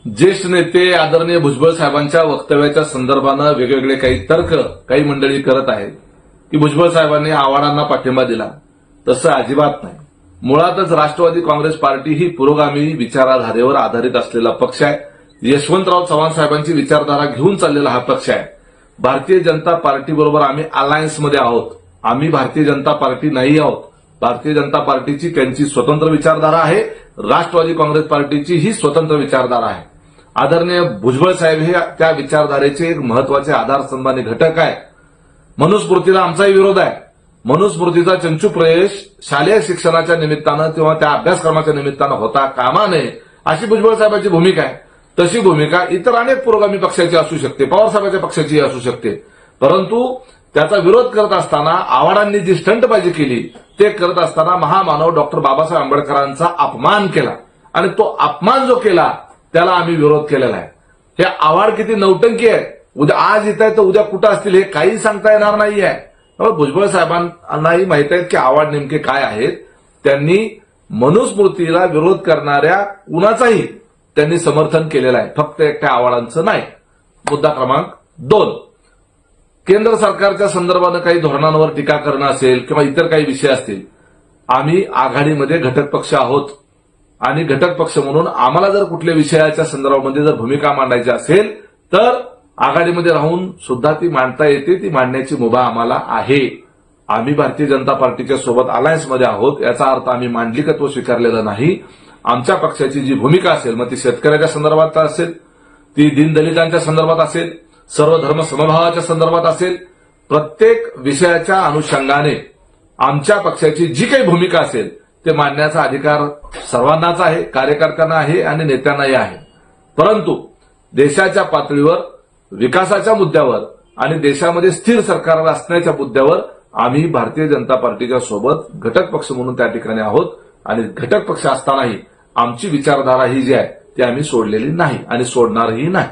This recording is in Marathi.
ज्येष्ठ नेते आदरणीय भुजबळ साहेबांच्या वक्तव्याच्या संदर्भानं वेगवेगळे काही तर्क काही मंडळी करत आहेत की भुजबळ साहेबांनी आव्हाडांना पाठिंबा दिला. तसं अजिबात नाही. मुळातच राष्ट्रवादी काँग्रेस पार्टी ही पुरोगामी विचारधारेवर आधारित असलेला पक्ष आहे. यशवंतराव चव्हाण साहेबांची विचारधारा घेऊन चाललेला हा पक्ष आहे. भारतीय जनता पार्टीबरोबर आम्ही अलायन्समध्ये आहोत. आम्ही भारतीय जनता पार्टी नाही आहोत. भारतीय जनता पार्टीची त्यांची स्वतंत्र विचारधारा आहे. राष्ट्रवादी काँग्रेस पार्टीची ही स्वतंत्र विचारधारा आहे. आदरणीय भुजबळ साहेब हे त्या विचारधारेचे एक महत्वाचे आधारस्तंभ आणि घटक आहे. मनुस्मृतीला आमचाही विरोध आहे. मनुस्मृतीचा चंचू प्रवेश शालेय शिक्षणाच्या निमित्तानं किंवा त्या अभ्यासक्रमाच्या निमित्तानं होता कामा नये अशी भुजबळ साहेबांची भूमिका आहे. तशी भूमिका इतर अनेक पुरोगामी पक्षाची असू शकते, पवार साहेबांच्या पक्षाची असू शकते. परंतु त्याचा विरोध करत असताना आव्हाडांनी जी स्टंटबाजी केली ते करत असताना महामानव डॉक्टर बाबासाहेब आंबेडकरांचा अपमान केला आणि तो अपमान जो केला त्याला आम्ही विरोध केलेला आहे. हे आव्हाड किती नौटंकी आहे. उद्या आज येत आहे तर उद्या कुठं असतील हे काही सांगता येणार नाहीये. भुजबळ साहेबांनाही माहित आहे की आव्हाड नेमके काय आहेत. त्यांनी मनुस्मृतीला विरोध करणाऱ्या कुणाचाही त्यांनी समर्थन केलेलं आहे, फक्त एकट्या आव्हाडांचं नाही. मुद्दा क्रमांक 2, केंद्र सरकारच्या संदर्भानं काही धोरणांवर टीका करणं असेल किंवा इतर काही विषय असतील. आम्ही आघाडीमध्ये घटक पक्ष आहोत आणि घटक पक्ष म्हणून आम्हाला जर कुठल्या विषयाच्या संदर्भामध्ये जर भूमिका मांडायची असेल तर आघाडीमध्ये राहून सुद्धा ती मांडता येते. ती मांडण्याची मुभा आम्हाला आहे. आम्ही भारतीय जनता पार्टीच्या सोबत अलायन्समध्ये आहोत याचा अर्थ आम्ही मांडलिकत्व स्वीकारलेलं नाही. आमच्या पक्षाची जी भूमिका असेल मग ती शेतकऱ्याच्या संदर्भात असेल, ती दीनदलितांच्या संदर्भात असेल, सर्व धर्म समभावाच्या संदर्भात असेल, प्रत्येक विषयाच्या अनुषंगाने आमच्या पक्षाची जी काही भूमिका असेल ते मांडण्याचा अधिकार सर्वांनाच आहे, कार्यकर्त्यांना आहे आणि नेत्यांनाही आहे. परंतु देशाच्या पातळीवर विकासाच्या मुद्द्यावर आणि देशामध्ये स्थिर सरकार असण्याच्या मुद्द्यावर आम्ही भारतीय जनता पार्टीच्या सोबत घटक पक्ष म्हणून त्या ठिकाणी आहोत आणि घटक पक्ष असतानाही आमची विचारधारा ही जी आहे ती आम्ही सोडलेली नाही आणि सोडणारही नाही.